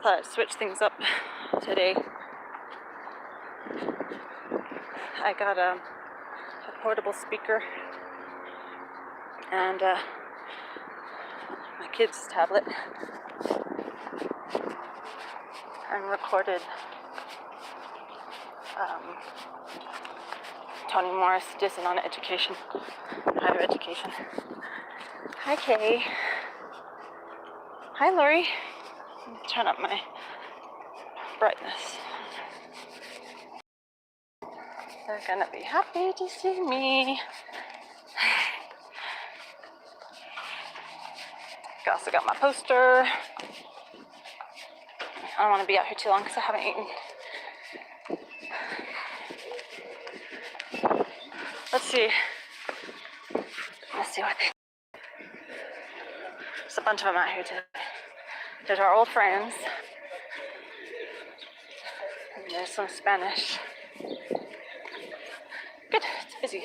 Thought I'd switch things up today. I got a portable speaker and my kid's tablet and recorded Toni Morris dissing on education, higher education. Hi, Kay. Hi, Lori. Let me turn up my brightness. They're gonna be happy to see me. I also got my poster. I don't want to be out here too long because I haven't eaten. Let's see what they. There's a bunch of them out here today. There's our old friends. And there's some Spanish. Good, it's busy.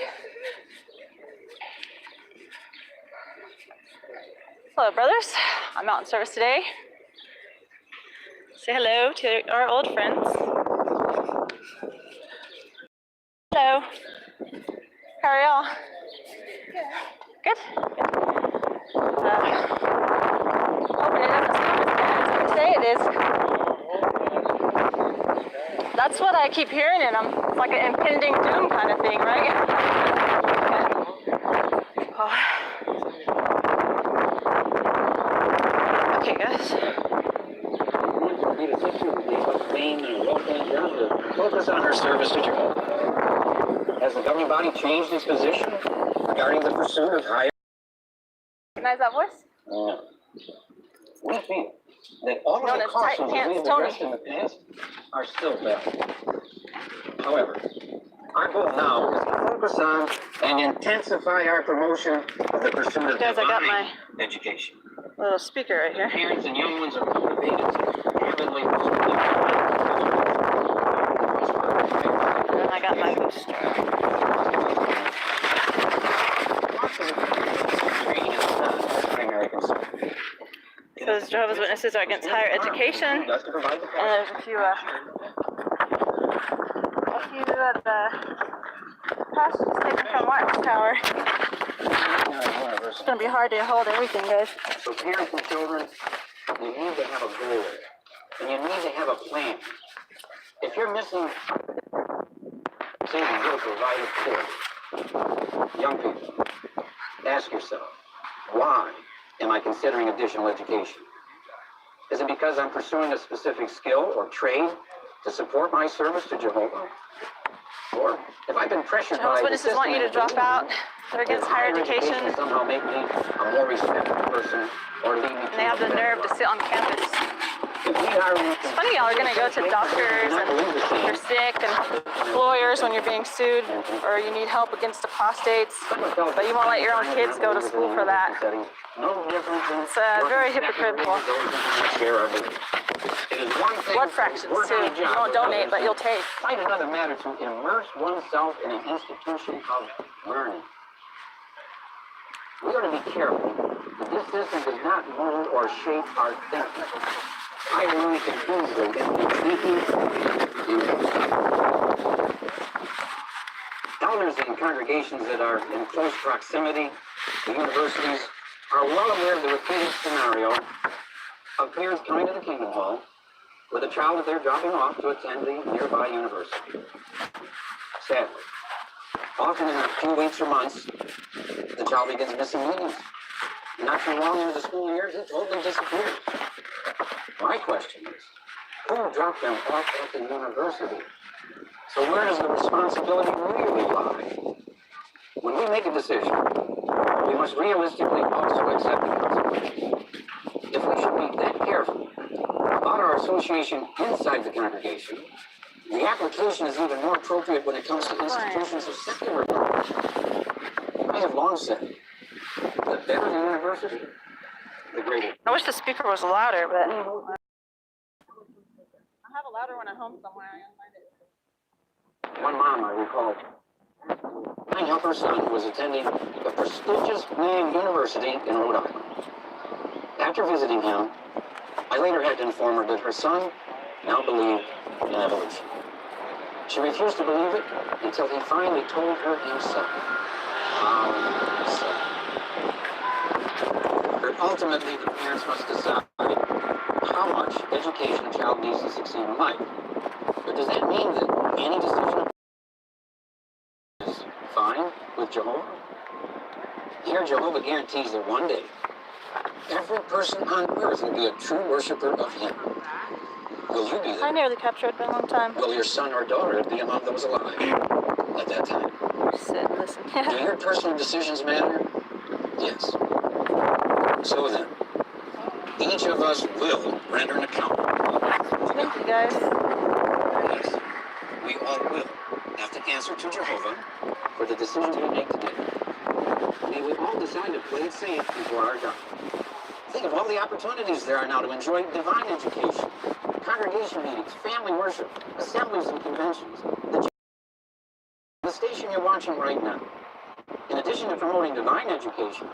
Hello, brothers. I'm out in service today. Say hello to our old friends. Hello. How are y'all? Good? Good. Hoping it doesn't snow as bad as today it is. That's what I keep hearing in them. It's like an impending doom kind of thing, right? Oh. Okay, guys. Focus on her service to Jehovah. Has the governing body changed its position regarding the pursuit of higher? Recognize that voice? We feel that all of the cautions that we have addressed in the past are still valid. However, our goal now is to focus on and intensify our promotion of the pursuit of divine education. Little speaker right here. Parents and young ones are motivated to avidly pursue their and I got my booster. Because Jehovah's Witnesses are against higher education, and there's a few of the pastors taken from Watchtower. It's going to be hard to hold everything, guys. So parents and children, you need to have a goal, and you need to have a plan. If you're missing, say you go to a riot court, young people, ask yourself, why am I considering additional education? Is it because I'm pursuing a specific skill or trade to support my service to Jehovah? Or if I've been pressured by the system, want you to drop out. They're against higher education. Somehow make me a more respected person or lead me to. And they have the nerve to sit on campus. It's funny y'all are going to go to doctors and you're sick and lawyers when you're being sued or you need help against apostates, but you won't let your own kids go to school for that. It's very hypocritical. Blood fractions too. You won't donate, but you'll take. Quite another matter to immerse oneself in an institution of learning. We ought to be careful that this system does not mold or shape our thinking. I really can easily get thinking. Elders in congregations that are in close proximity to universities are well aware of the repeated scenario of parents coming to the Kingdom Hall with a child that they're dropping off to attend the nearby university. Sadly, often in a few weeks or months, the child begins missing meetings. Not too long into the school year, he totally disappears. My question is, who dropped them off at the university? So where does the responsibility really lie? When we make a decision, we must realistically also accept the consequences. If we should be that careful about our association inside the congregation, the application is even more appropriate when it comes to institutions of secular knowledge. I have long said, the better the university, the greater. I wish the speaker was louder, but I have a louder one at home somewhere. I gotta find it. One mom, I recall, finding out her son was attending a prestigious named university in Rhode Island. After visiting him, I later had to inform her that her son now believed in evolution. She refused to believe it until he finally told her himself. But ultimately, the parents must decide how much education a child needs to succeed in life. But does that mean that any decision is fine with Jehovah? Here, Jehovah guarantees that one day, every person on earth will be a true worshiper of him. Will you be there? I nearly captured it, been a long time. Will your son or daughter be among those alive at that time? Sit and listen. Do your personal decisions matter? Yes. So then, each of us will render an account. Thank you, guys. Yes, we all will have to answer to Jehovah for the decisions we make today. May we all decide to play it safe before our God. Think of all the opportunities there are now to enjoy divine education, congregation meetings, family worship, assemblies and conventions. The station you're watching right now. In addition to promoting divine education,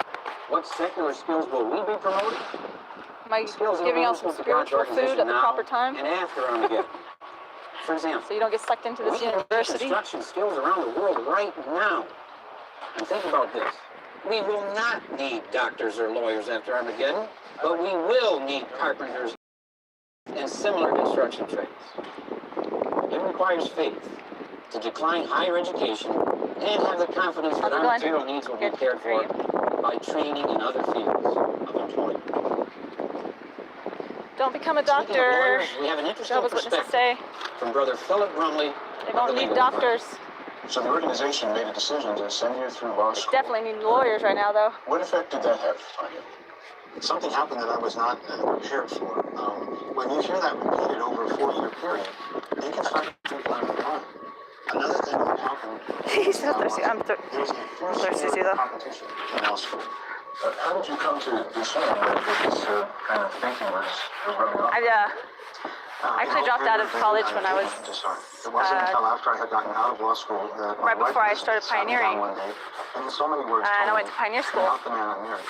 what secular skills will we be promoting? Am I Skills giving out some available to God's spiritual food organization at the now proper time? and after Armageddon. For example, So you don't get sucked into we this can teach university? construction skills around the world right now. And think about this. We will not need doctors or lawyers after Armageddon, but we will need carpenters and similar construction trades. It requires faith to decline higher education and have the confidence that our material needs will be cared for by training in other fields of employment. Don't become a Speaking of doctor. lawyers, we have an interesting Jehovah's Witnesses perspective say from Brother Philip Brumley. they don't need doctors. So the organization made a decision to send you through law school. Definitely need lawyers right now, though. What effect did that have on you? Something happened that I was not prepared for. When you hear that repeated over a 4-year period, you can start to think on your mind. Another thing that happened. He's so thirsty. I'm there was a thirsty too, first though. competition in law school. How did you come to discern that this kind of thinking was running off? I actually dropped out of college when I was It wasn't until after I had gotten out of law school that right before I started pioneering. one day, and in so many words, And I told went me, to pioneer school. "Not the man I married."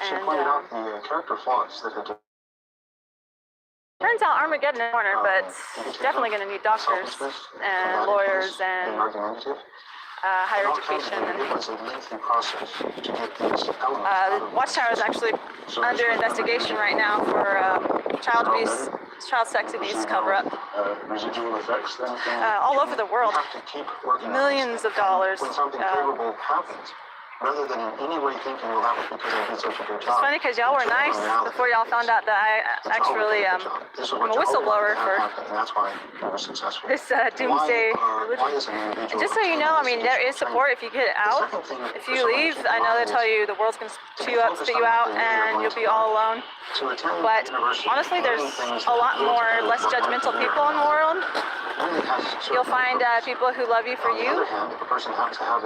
She And pointed out the character flaws that had turns out Armageddon is a corner, but definitely going to need doctors and lawyers and argumentative. higher education. It was a lengthy process to get these elements. The Watchtower is actually under investigation right now for child abuse, child sex abuse cover-up. Residual effects then All over the world. You have to keep working on Millions this. of dollars. When something favorable happens, rather than in any way thinking, well, that was because I did such a good job. It's funny because y'all were nice before y'all found out that I actually I'm a whistleblower for and that's why I was successful. this doomsday religion. Why is an individual Just so you know, I mean, there is support if you get out. If you leave, I know they tell you the world's going to chew you up, spit you out, and you'll be all alone. But honestly, there's a lot more less judgmental people in the world. You'll find people who love you for you.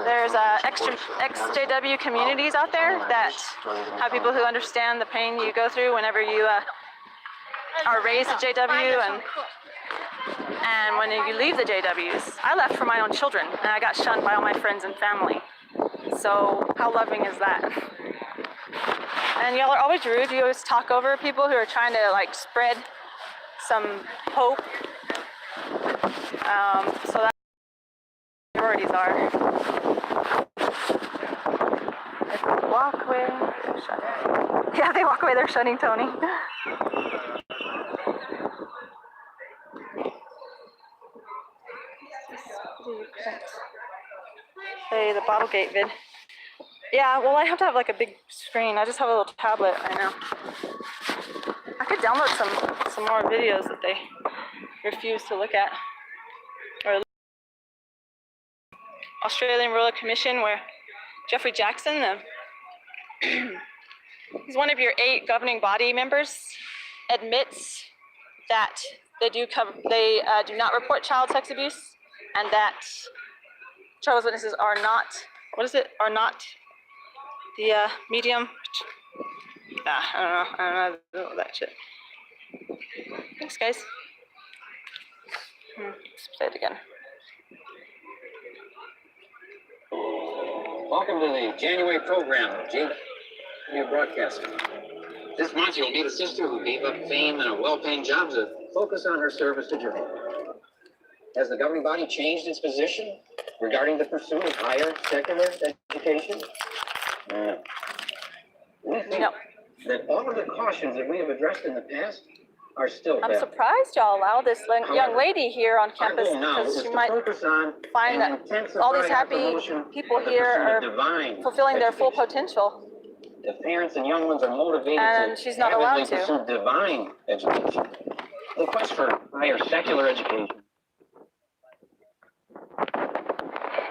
There's ex-JW communities out there that have people who understand the pain you go through whenever you are raised at JW and when you leave the JWs. I left for my own children and I got shunned by all my friends and family. So how loving is that? And y'all are always rude. You always talk over people who are trying to like spread some hope. So that's what priorities are. If they walk away, they're shutting. Yeah, they walk away, they're shutting Tony. Hey, the Bottlegate vid. Yeah, well, I have to have like a big screen. I just have a little tablet right now. I could download some more videos that they refuse to look at. Or Australian Royal Commission, where Jeffrey Jackson, he's one of your 8 governing body members, admits that they do not report child sex abuse, and that Jehovah's Witnesses are not, are not the medium. I don't know that shit. Thanks, guys. Let's say it again. Welcome to the January program of JW Broadcasting. This month you'll meet a sister who gave up fame and a well-paying job to focus on her service to Jehovah. Has the governing body changed its position regarding the pursuit of higher secular education? No. We think No. that all of the cautions that we have addressed in the past are still I'm valid. surprised y'all allow this young lady here on Our campus goal now is because she to might focus on find and that intensify all these our happy promotion people of the here pursuit are of divine fulfilling their full education. potential. If parents and young ones are motivated And to she's not allowed avidly to. pursue divine education, the quest for higher secular education,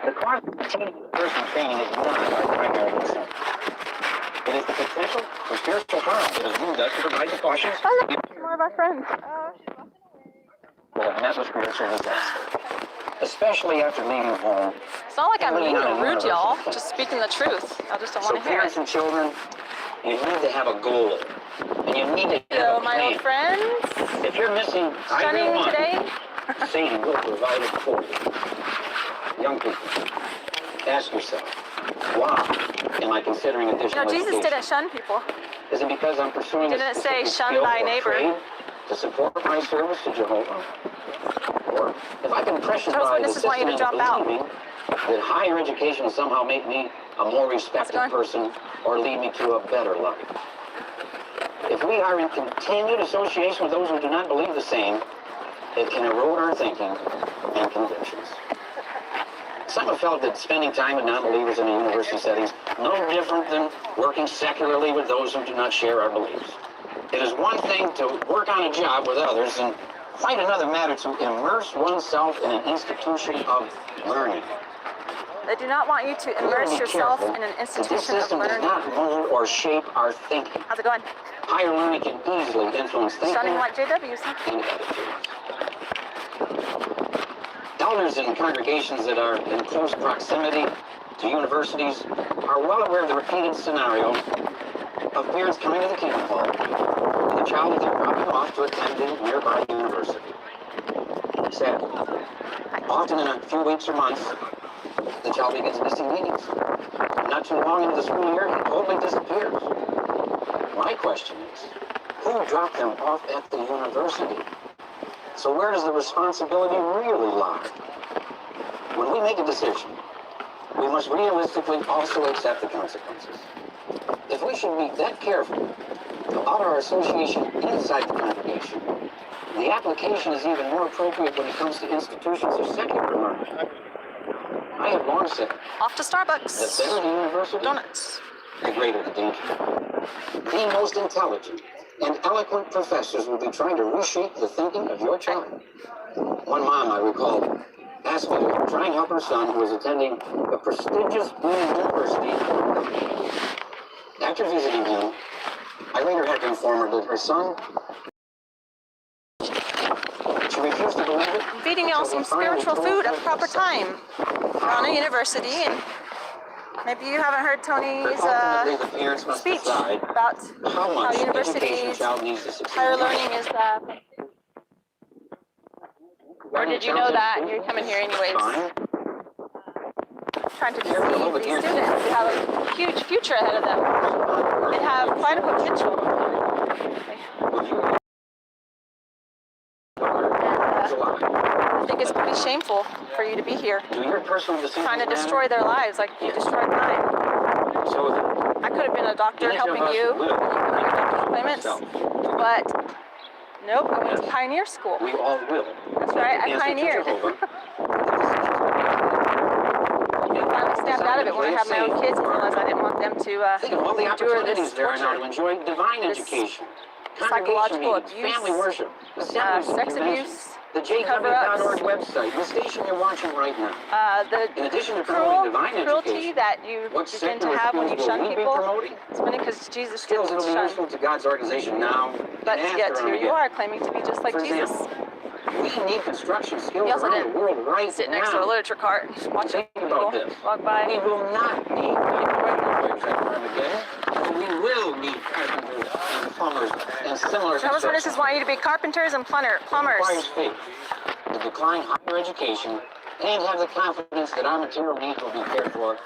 the cost of attaining the person training is not our primary concern. It is the potential for spiritual harm that has moved us to provide the cautions Oh, look, more of our friends. that have met with spiritual disaster, especially after leaving home. It's not like I'm mean or rude, y'all. Just speaking the truth. I just don't So want to hear parents it. and children, you need to have a goal, and you need to Hello, have a my old plan. friends. If you're missing either Stunning one, today. Satan will provide it for you. Young people, ask yourself, why am I considering additional Jesus education? didn't shun people. Is it because I'm pursuing Didn't a it say, specific shun skill thy or neighbor? trade to support my service to Jehovah? Or if I've been pressured Jehovah's by the Witnesses want you system to into drop out. believing that higher education will somehow make me a more respected going? person or lead me to a better life. If we are in continued association with those who do not believe the same, it can erode our thinking and convictions. Some have felt that spending time with non-believers in a university setting is no different than working secularly with those who do not share our beliefs. It is one thing to work on a job with others and quite another matter to immerse oneself in an institution of learning. They do not want you to We gotta immerse be yourself careful in an that this institution of system does learning. not mold or shape our thinking. How's it going? Higher learning can easily influence thinking Stunning like JWs, huh? and attitudes. Elders in congregations that are in close proximity to universities are well aware of the repeated scenario of parents coming to the Kingdom Hall with a child that they're dropping off to attend a nearby university. Sadly, often in a few weeks or months, the child begins missing meetings. Not too long into the school year, he totally disappears. My question is, who dropped them off at the university? So where does the responsibility really lie? When we make a decision, we must realistically also accept the consequences. If we should be that careful about our association inside the congregation, the application is even more appropriate when it comes to institutions of secular learning. I have long said Off to that Starbucks. better the university, Donuts. the greater the danger. The most intelligent and eloquent professors will be trying to reshape the thinking of your child. One mom, I recall, asked me to try and help her son who was attending a prestigious university. After visiting him, I later had to inform her that her son, she refused to believe it. I'm feeding y'all some spiritual food at the proper time. We're on a university, and maybe you haven't heard Tony's Ultimately, the parents must speech decide about how much education universities, child needs to succeed. higher learning is or did you know that? You're coming here anyways. Fine. Trying to deceive these students who have a huge future ahead of them and have quite a potential. I think it's pretty shameful for you to be here, Do your personal decisions trying to matter? destroy their lives like you destroyed mine. So that I could have been a doctor each of helping us you will with your doctor's appointments, but nope, I went to Pioneer School. we all will. That's right, I Answer to pioneered. Jehovah. I finally snapped out of it when I had my own kids and realized I didn't want them to Think of all the endure opportunities this there are now to torture. enjoy divine This education, psychological congregation meetings, abuse, family worship, assemblies, sex conventions, abuse, the cover-ups. JW.org website, the station you're watching right now. In The addition to promoting divine cruelty education, that you what begin to secular have when you skills will shun we be people, promoting? it's funny because Jesus Skills that didn't will be shun. useful to God's organization now But and yet after here you Armageddon. are claiming to be just like For Jesus. example, we need construction skills He also around didn't the world right sit now. next to a literature cart watching Think people about this. walk by. We will not need microwaves at Armageddon, but we will need carpenters and plumbers and similar Jehovah's Witnesses construction. want you to be carpenters and plumbers. Requires faith to decline higher education and have the confidence that our material needs will be cared for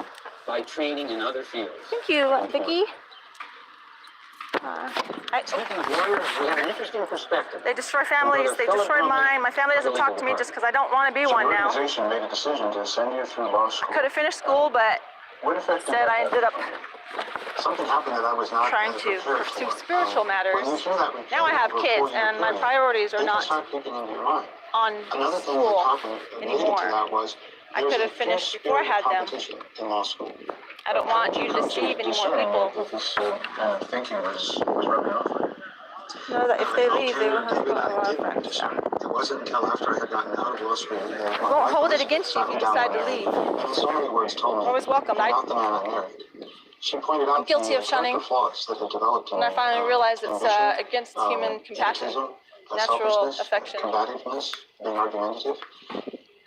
by training in other fields. Thank you, Vicky. Speaking of lawyers, we have an interesting perspective. They destroy families. They destroyed mine. My family doesn't talk to me just because I don't want to be So one your now. organization made a decision to send you through law school. Could have finished school, but What effect did instead that I have ended up on you? Something happened that I was not trying to prepared pursue for. spiritual matters. When you hear that Now I have over a kids, 4-year and my period, priorities are they can not start creeping into your mind. on Another thing school that happened related anymore. to that was I there was could a have finished fierce before I spirit of had them. competition in law school. I don't want you to deceive any more people. That this kind of thinking was rubbing off on you. Know that if they leave, they will have a David, lot I of did friends. discern. It wasn't until after I had gotten out of law school that my Won't wife hold it Elizabeth against you if sat you me down decide one to day leave. and in so many words told me, Always welcome. "You're not the man I married." She pointed out guilty to me of shunning. the flaws that had developed in And I me, finally realized it's ambition, against human compassion, egotism, natural selfishness, affection. combativeness, being argumentative.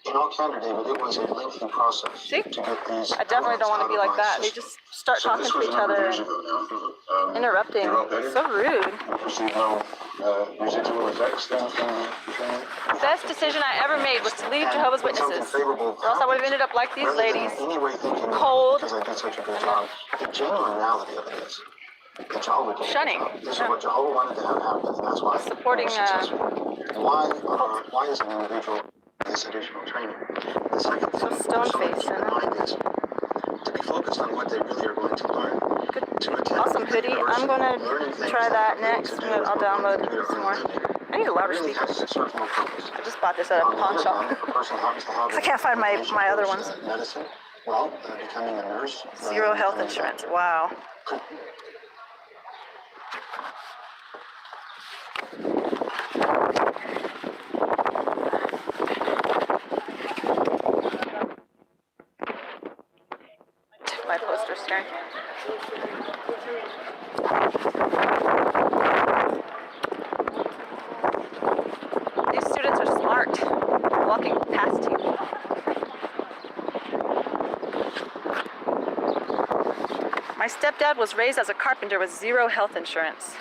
In all candor, David, it was a lengthy process See? to get these I definitely don't want to be like that. They just start talking to each other and interrupting. So rude. You perceive no residual effects then from training? Best decision I ever made was to leave Jehovah's Witnesses, or else I would have ended up like these ladies, cold, because I did such a good job. The genuine reality of it is that Jehovah did shunning. This is what Jehovah wanted to have happen, and that's why Supporting, they were successful. Why is an individual this additional training? The second thing So stone also face, keep in mind is to be focused on what they really are going to learn. Good, To attend awesome hoodie. I'm gonna learning things try that have next. little to do I'll with download what we're some going more. to do. I need a louder It really speaker. has a certain purpose. I just bought this at a On the pawn other shop. hand, if a person happens to have I can't find my other ones. Medicine, well, becoming a nurse. Zero health becoming a insurance. doctor. Wow. My poster's turn. These students are smart. Walking past you. My stepdad was raised as a carpenter with zero health insurance.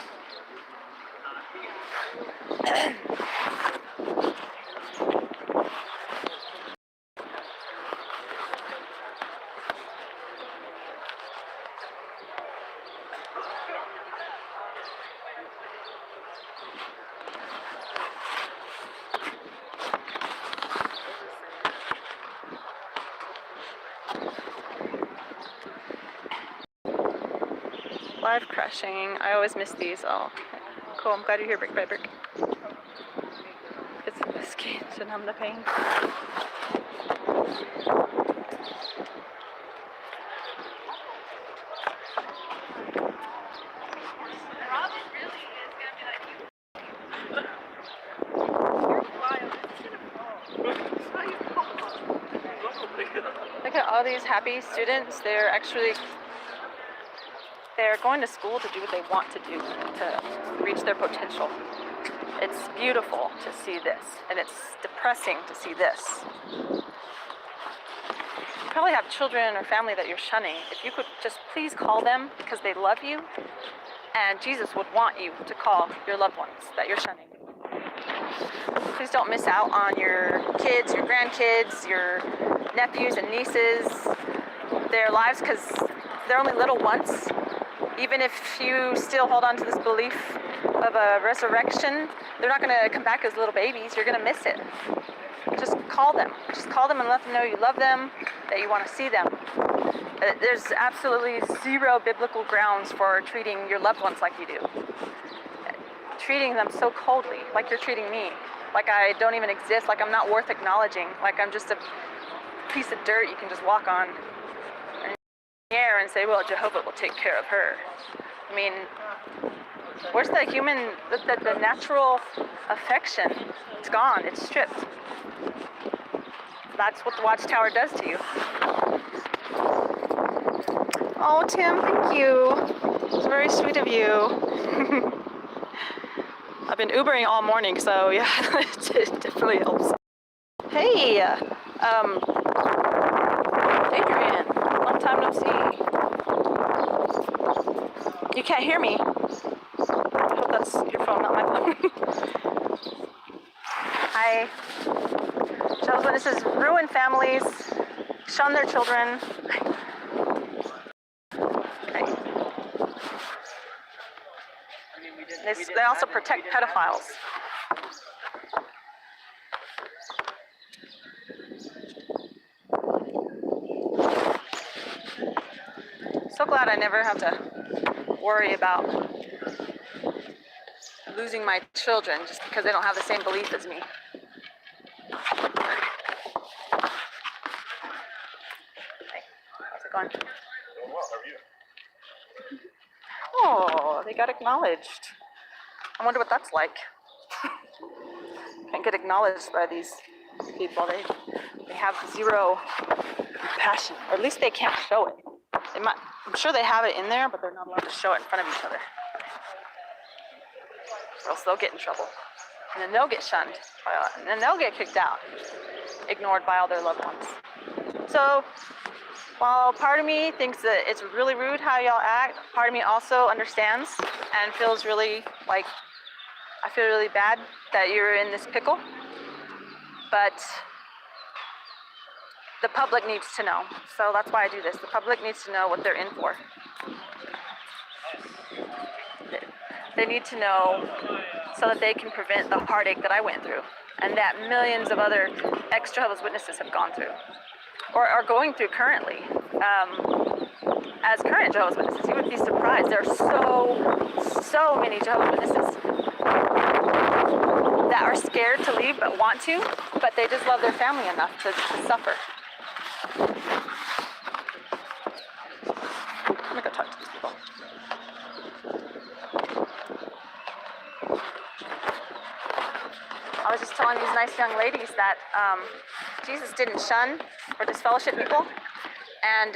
Live crashing. I always miss these. Oh, cool. I'm glad you're here, Brick by Brick. It's whiskey to numb the pain. Look at all these happy students. They're going to school to do what they want to do, to reach their potential. It's beautiful to see this, and it's depressing to see this. You probably have children or family that you're shunning. If you could just please call them because they love you, and Jesus would want you to call your loved ones that you're shunning. Please don't miss out on your kids, your grandkids, your nephews and nieces, their lives, because they're only little once. Even if you still hold on to this belief of a resurrection, they're not going to come back as little babies. You're going to miss it. Just call them. Just call them and let them know you love them, that you want to see them. There's absolutely zero biblical grounds for treating your loved ones like you do. Treating them so coldly, like you're treating me. Like I don't even exist, like I'm not worth acknowledging, like I'm just a piece of dirt you can just walk on in the air and say, well, Jehovah will take care of her. I mean, where's the human, the natural affection? It's gone, it's stripped. That's what the Watchtower does to you. Oh, Tim, thank you. It's very sweet of you. I've been Ubering all morning, so yeah, it definitely helps. Hey, Adrian, long time no see. You can't hear me. I hope that's your phone, not my phone. Hi. Jehovah's Witnesses ruin families, shun their children. Okay. They also protect pedophiles. So glad I never have to worry about losing my children just because they don't have the same belief as me. Hey, how's it going? Doing well, how are you? Oh, they got acknowledged. I wonder what that's like. Can't get acknowledged by these people. They have zero passion, or at least they can't show it. I'm sure they have it in there, but they're not allowed to show it in front of each other. Or else they'll get in trouble. And then they'll get shunned. And then they'll get kicked out, ignored by all their loved ones. So, while part of me thinks that it's really rude how y'all act, part of me also understands and feels really like, I feel really bad that you're in this pickle. But the public needs to know. So that's why I do this. The public needs to know what they're in for. They need to know so that they can prevent the heartache that I went through and that millions of other ex-Jehovah's Witnesses have gone through or are going through currently. As current Jehovah's Witnesses, you would be surprised. There are so many Jehovah's Witnesses that are scared to leave but want to, but they just love their family enough to suffer. I'm gonna go talk to these people. I was just telling these nice young ladies that Jesus didn't shun or disfellowship people, and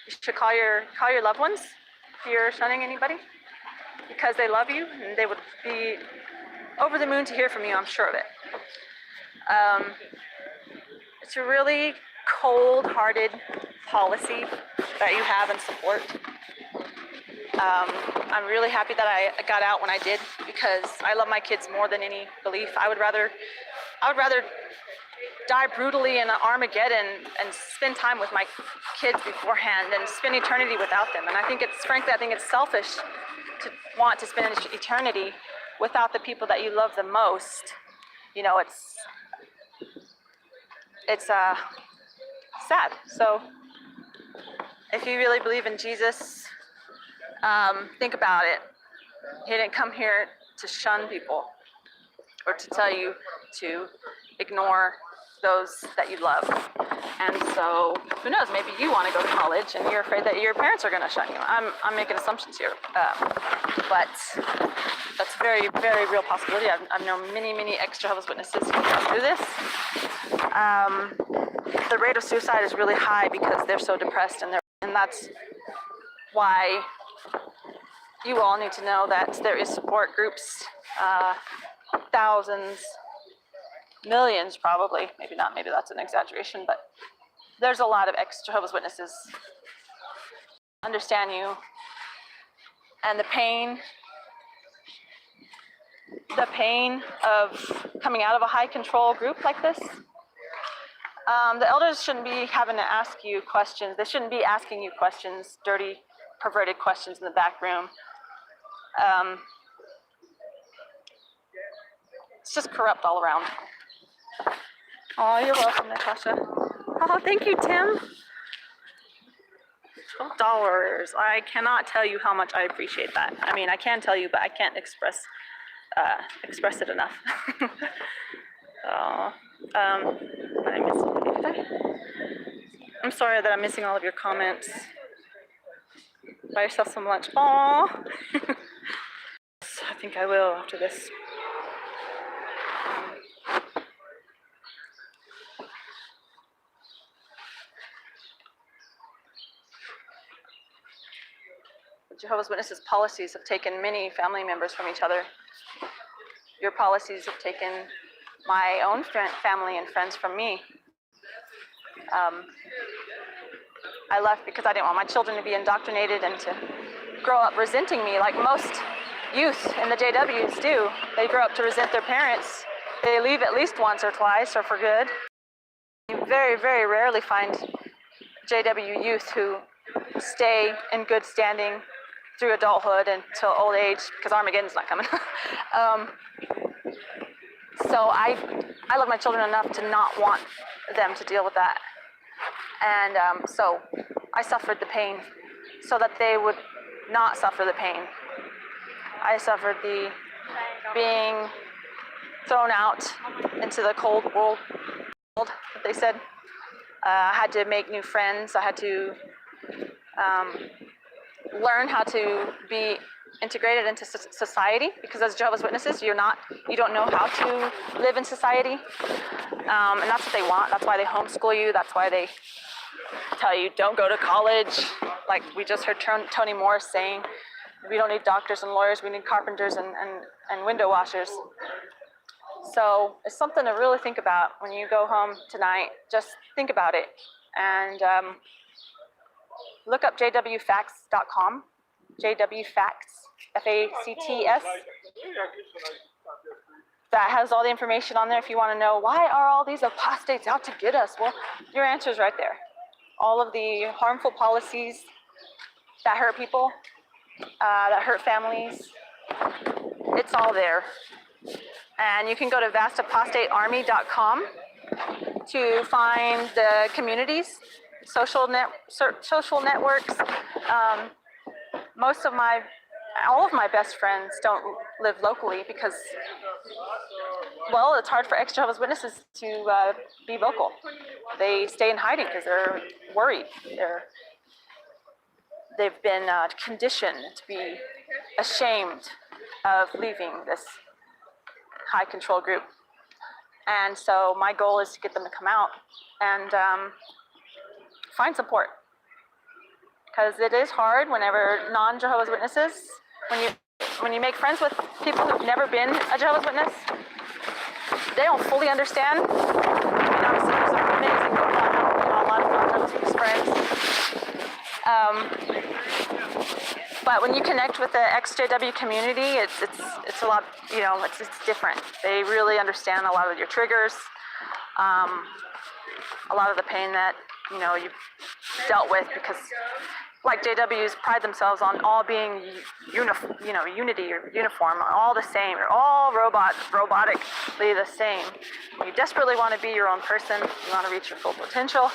you should call your loved ones if you're shunning anybody, because they love you and they would be over the moon to hear from you. I'm sure of it. It's a really cold-hearted policy that you have and support. I'm really happy that I got out when I did, because I love my kids more than any belief. I would rather die brutally in Armageddon and spend time with my kids beforehand than spend eternity without them. And I think it's selfish to want to spend eternity without the people that you love the most. You know, it's sad. So if you really believe in Jesus, think about it. He didn't come here to shun people or to tell you to ignore those that you love. And so, who knows, maybe you want to go to college and you're afraid that your parents are going to shun you. I'm making assumptions here. But that's a very, very real possibility. I've known many ex-Jehovah's Witnesses who go through this. The rate of suicide is really high because they're so depressed, and that's why you all need to know that there is support groups, thousands, millions probably, maybe not, maybe that's an exaggeration, but there's a lot of ex-Jehovah's Witnesses understand you and the pain of coming out of a high control group like this. The elders shouldn't be having to ask you questions. They shouldn't be asking you questions, dirty, perverted questions in the back room. It's just corrupt all around. Oh, you're welcome, Natasha. Oh, thank you, Tim. $12. I cannot tell you how much I appreciate that. I mean, I can tell you, but I can't express it enough. Did I miss somebody? Did I? I'm sorry that I'm missing all of your comments. Buy yourself some lunch. Aww. I think I will after this. Jehovah's Witnesses policies have taken many family members from each other. Your policies have taken my own family and friends from me. I left because I didn't want my children to be indoctrinated and to grow up resenting me like most youth in the JWs do. They grow up to resent their parents. They leave at least once or twice or for good. You very, very rarely find JW youth who stay in good standing through adulthood until old age, because Armageddon's not coming. So I love my children enough to not want them to deal with that. And so I suffered the pain so that they would not suffer the pain. I suffered the being thrown out into the cold world, they said. I had to make new friends. I had to learn how to be integrated into society, because as Jehovah's Witnesses, you don't know how to live in society, and that's what they want. That's why they homeschool you. That's why they tell you don't go to college. Like we just heard Toni Morris saying, we don't need doctors and lawyers. We need carpenters and window washers. So it's something to really think about when you go home tonight. Just think about it and look up jwfacts.com. JWFacts, F-A-C-T-S. That has all the information on there if you want to know why are all these apostates out to get us. Well, your answer is right there. All of the harmful policies that hurt people, that hurt families, it's all there. And you can go to vastapostatearmy.com to find the communities, social networks. All of my best friends don't live locally because, well, it's hard for ex-Jehovah's Witnesses to be vocal. They stay in hiding because they're worried. They've been conditioned to be ashamed of leaving this high control group. And so my goal is to get them to come out and find support. Because it is hard whenever non-Jehovah's Witnesses, when you make friends with people who've never been a Jehovah's Witness, they don't fully understand. I mean, obviously there's some amazing, a lot of non-Jehovah's Witness friends. But when you connect with the ex-JW community, it's a lot, it's different. They really understand a lot of your triggers, a lot of the pain that, you've dealt with, because like JWs pride themselves on all being unity or uniform, all the same, or all robotically the same. You desperately want to be your own person, you want to reach your full potential,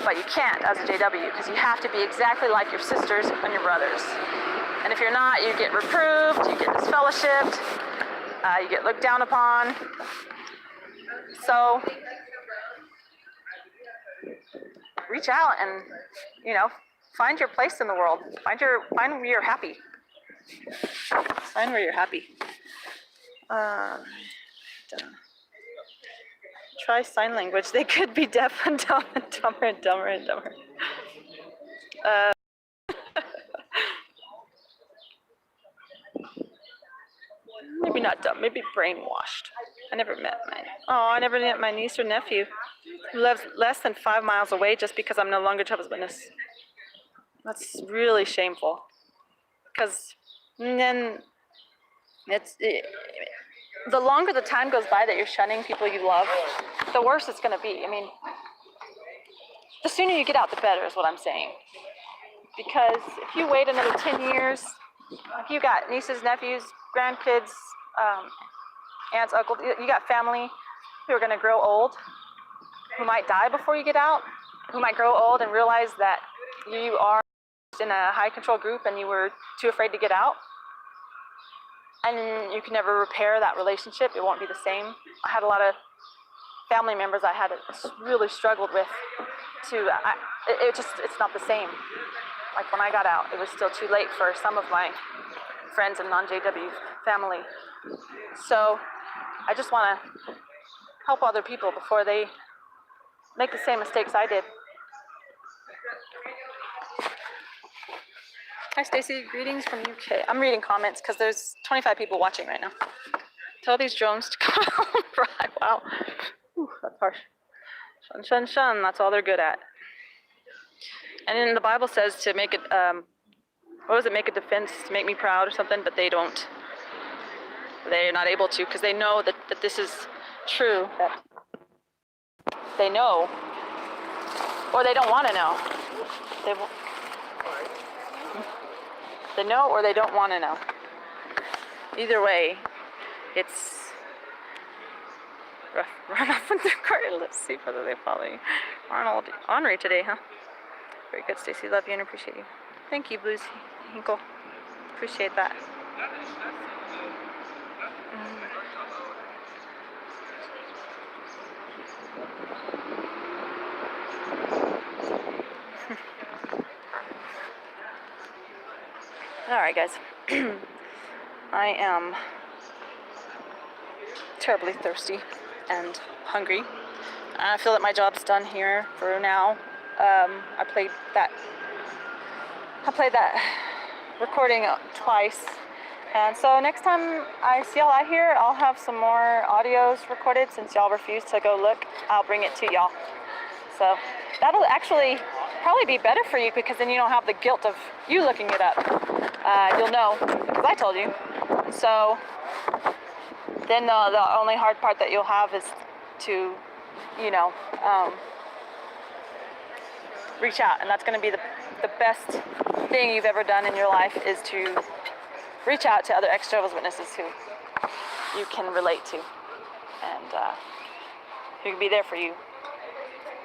but you can't as a JW, because you have to be exactly like your sisters and your brothers. And if you're not, you get reproved, you get disfellowshipped, you get looked down upon. So reach out and, find your place in the world. Find where you're happy. Find where you're happy. Try sign language. They could be deaf and dumb and dumber and dumber and dumber. Maybe not dumb. Maybe brainwashed. I never met my niece or nephew who lives less than 5 miles away just because I'm no longer Jehovah's Witness. That's really shameful. Because then the longer the time goes by that you're shunning people you love, the worse it's going to be. I mean, the sooner you get out, the better is what I'm saying. Because if you wait another 10 years, if you got nieces, nephews, grandkids, aunts, uncles, you got family who are going to grow old, who might die before you get out, who might grow old and realize that you are in a high control group and you were too afraid to get out, and you can never repair that relationship. It won't be the same. I had a lot of family members I had really struggled with it's not the same. Like when I got out, it was still too late for some of my friends and non-JW family. So I just want to help other people before they make the same mistakes I did. Hi Stacy, greetings from UK. I'm reading comments because there's 25 people watching right now. Tell these drones to come out and fry. Wow. Ooh, that's harsh. Shun, shun, shun. That's all they're good at. And then the Bible says to make it, make a defense to make me proud or something, but they don't. They're not able to because they know that this is true. That they know, or they don't want to know. They won't. They know or they don't want to know. Either way, it's rough. Run off in the car. Let's see whether they follow you. Arnold, Henri today, huh? Very good, Stacy. Love you and appreciate you. Thank you, Blues Hinkle. Appreciate that. All right, guys. I am terribly thirsty and hungry. I feel that my job's done here for now. I played that recording twice, and so next time I see y'all out here, I'll have some more audios recorded. Since y'all refuse to go look, I'll bring it to y'all. So that'll actually probably be better for you, because then you don't have the guilt of you looking it up. You'll know because I told you. So then the only hard part that you'll have is to, reach out, and that's going to be the best thing you've ever done in your life, is to reach out to other ex-Jehovah's Witnesses who you can relate to, and who can be there for you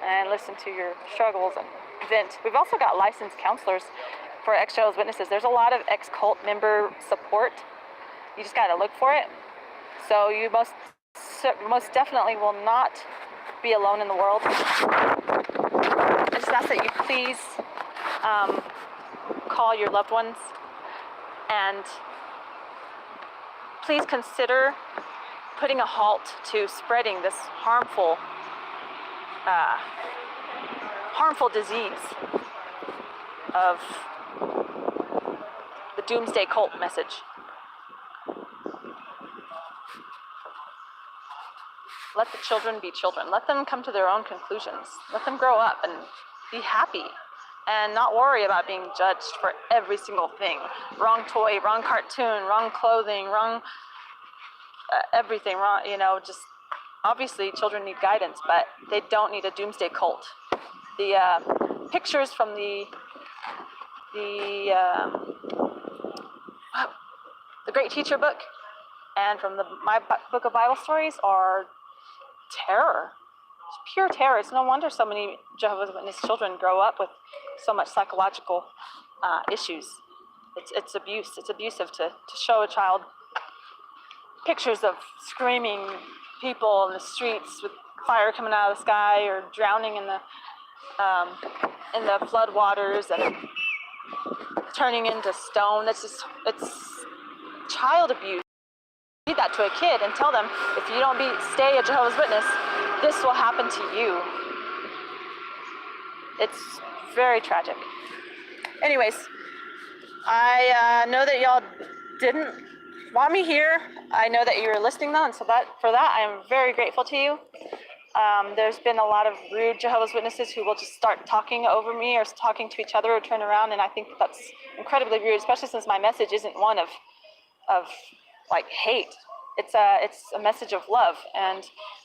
and listen to your struggles and vent. We've also got licensed counselors for ex-Jehovah's Witnesses. There's a lot of ex-cult member support. You just got to look for it. So you most definitely will not be alone in the world. I just ask that you please call your loved ones, and please consider putting a halt to spreading this harmful disease of the doomsday cult message. Let the children be children. Let them come to their own conclusions. Let them grow up and be happy and not worry about being judged for every single thing. Wrong toy, wrong cartoon, wrong clothing, wrong everything wrong, just obviously children need guidance, but they don't need a doomsday cult. The pictures from the Great Teacher book and from my book of Bible stories are terror. It's pure terror. It's no wonder so many Jehovah's Witness children grow up with so much psychological issues. It's abuse. It's abusive to show a child pictures of screaming people in the streets with fire coming out of the sky, or drowning in the flood waters and turning into stone. It's child abuse. Read that to a kid and tell them, if you don't stay a Jehovah's Witness, this will happen to you. It's very tragic. Anyways, I know that y'all didn't want me here. I know that you were listening though, and so for that I am very grateful to you. There's been a lot of rude Jehovah's Witnesses who will just start talking over me or talking to each other or turn around, and I think that's incredibly rude, especially since my message isn't one of like hate. It's a message of love. And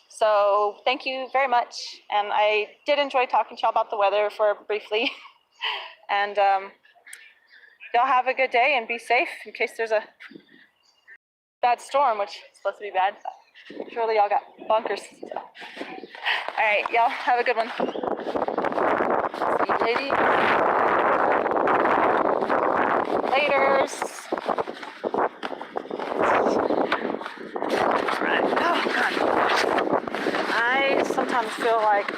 so thank you very much. And I did enjoy talking to y'all about the weather briefly. And y'all have a good day and be safe in case there's a bad storm, which is supposed to be bad. Surely y'all got bunkers. So. All right, y'all have a good one. See you, lady. Laters. All right. Oh God. I sometimes feel like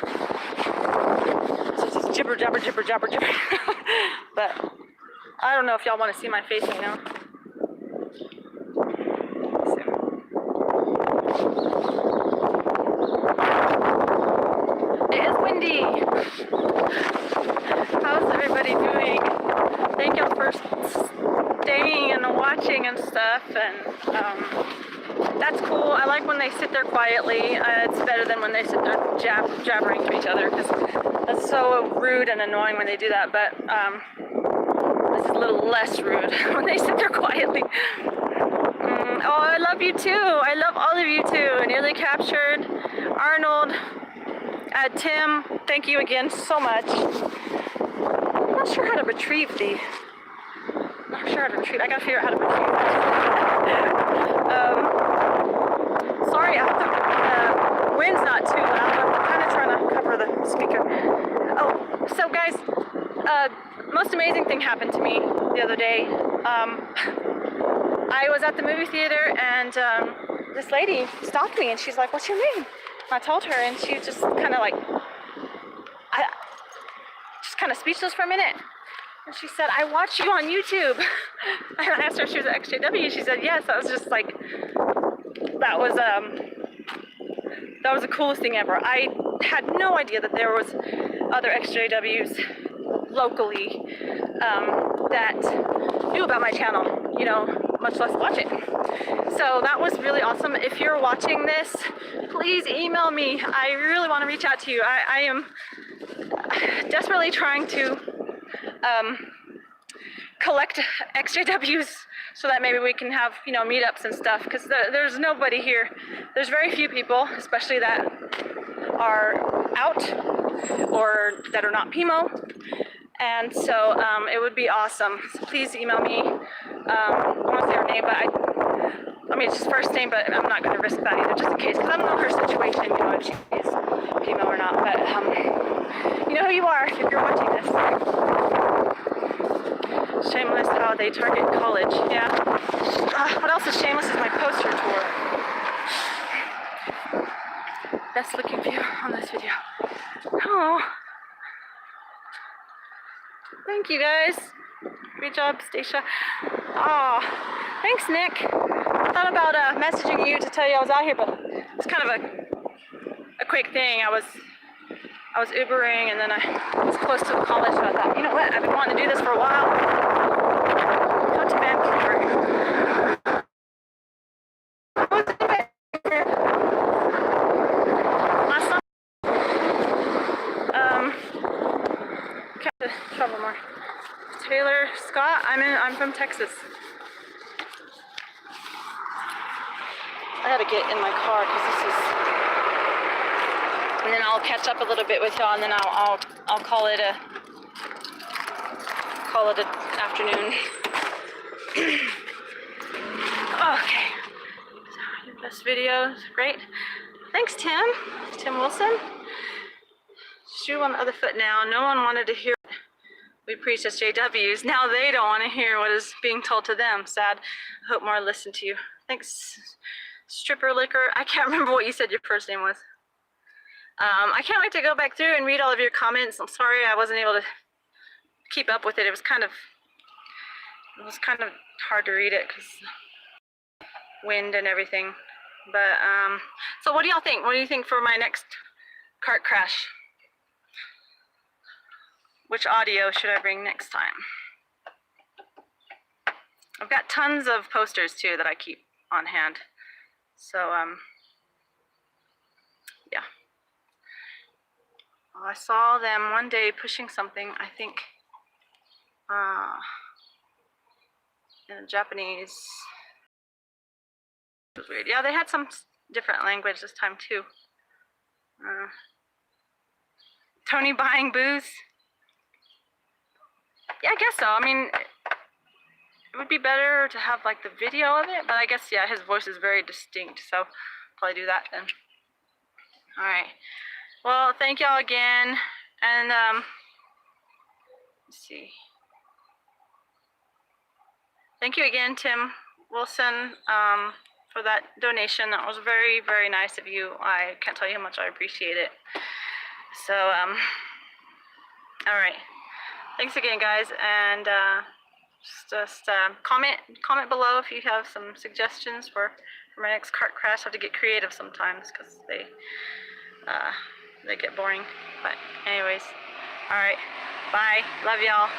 it's just jibber jabber jibber jabber jibber. But I don't know if y'all want to see my face right now. It is windy. How's everybody doing? Thank y'all for staying and watching and stuff, and that's cool. I like when they sit there quietly. It's better than when they sit there jabbering to each other, because that's so rude and annoying when they do that. But this is a little less rude when they sit there quietly. Oh, I love you too. I love all of you too. Nearly Captured, Arnold, Tim, thank you again so much. I'm not sure how to retrieve the sure how to retrieve. I gotta figure out how to retrieve that. Sorry, I hope the wind's not too loud. I'm kind of trying to cover the speaker. Oh, so guys, most amazing thing happened to me the other day. I was at the movie theater and this lady stopped me and she's like, "What's your name?" I told her and she just kind of like, just kind of speechless for a minute. And she said, "I watch you on YouTube." And I asked her if she was at XJW. She said, "Yes." I was just like, that was the coolest thing ever. I had no idea that there was other XJWs locally that knew about my channel, you know, much less watch it. So that was really awesome. If you're watching this, please email me. I really want to reach out to you. I am desperately trying to collect XJWs so that maybe we can have, you know, meetups and stuff, because there's nobody here. There's very few people, especially that are out or that are not PIMO. And so it would be awesome. So please email me. I want to say her name, but I mean, it's just first name, but I'm not going to risk that either, just in case, because I don't know her situation, you know, if she's PIMO or not. But you know who you are if you're watching this. Shameless how they target college. Yeah. What else is shameless is my poster tour. Best looking view on this video. Oh. Thank you guys. Great job, Stacia. Oh, thanks, Nick. I thought about messaging you to tell you I was out here, but it's kind of a quick thing. I was Ubering and then I was close to the college, so I thought, you know what, I've been wanting to do this for a while. Go to Vancouver. Last night, kept to travel more. Taylor Scott, I'm from Texas. I had to get in my car because this is, and then I'll catch up a little bit with y'all, and then I'll call it a afternoon. Okay. So, your best videos, great. Thanks, Tim Wilson. Shoe on the other foot now. No one wanted to hear we preach as JWs. Now they don't want to hear what is being told to them. Sad. I hope more listen to you. Thanks, Stripper Liquor. I can't remember what you said your first name was. I can't wait to go back through and read all of your comments. I'm sorry I wasn't able to keep up with it. It was kind of hard to read it because wind and everything. But so what do y'all think? What do you think for my next cart crash? Which audio should I bring next time? I've got tons of posters too that I keep on hand. So yeah. I saw them one day pushing something, I think in Japanese. It was weird. Yeah, they had some different language this time too. Tony buying booze. Yeah, I guess so. I mean, it would be better to have like the video of it, but I guess, yeah, his voice is very distinct, so probably do that then. All right. Well, thank y'all again, and let's see. Thank you again, Tim Wilson, for that donation. That was very, very nice of you. I can't tell you how much I appreciate it. So, all right. Thanks again, guys, and just comment below if you have some suggestions for my next cart crash. I have to get creative sometimes because they get boring. But anyways, all right, bye. Love y'all.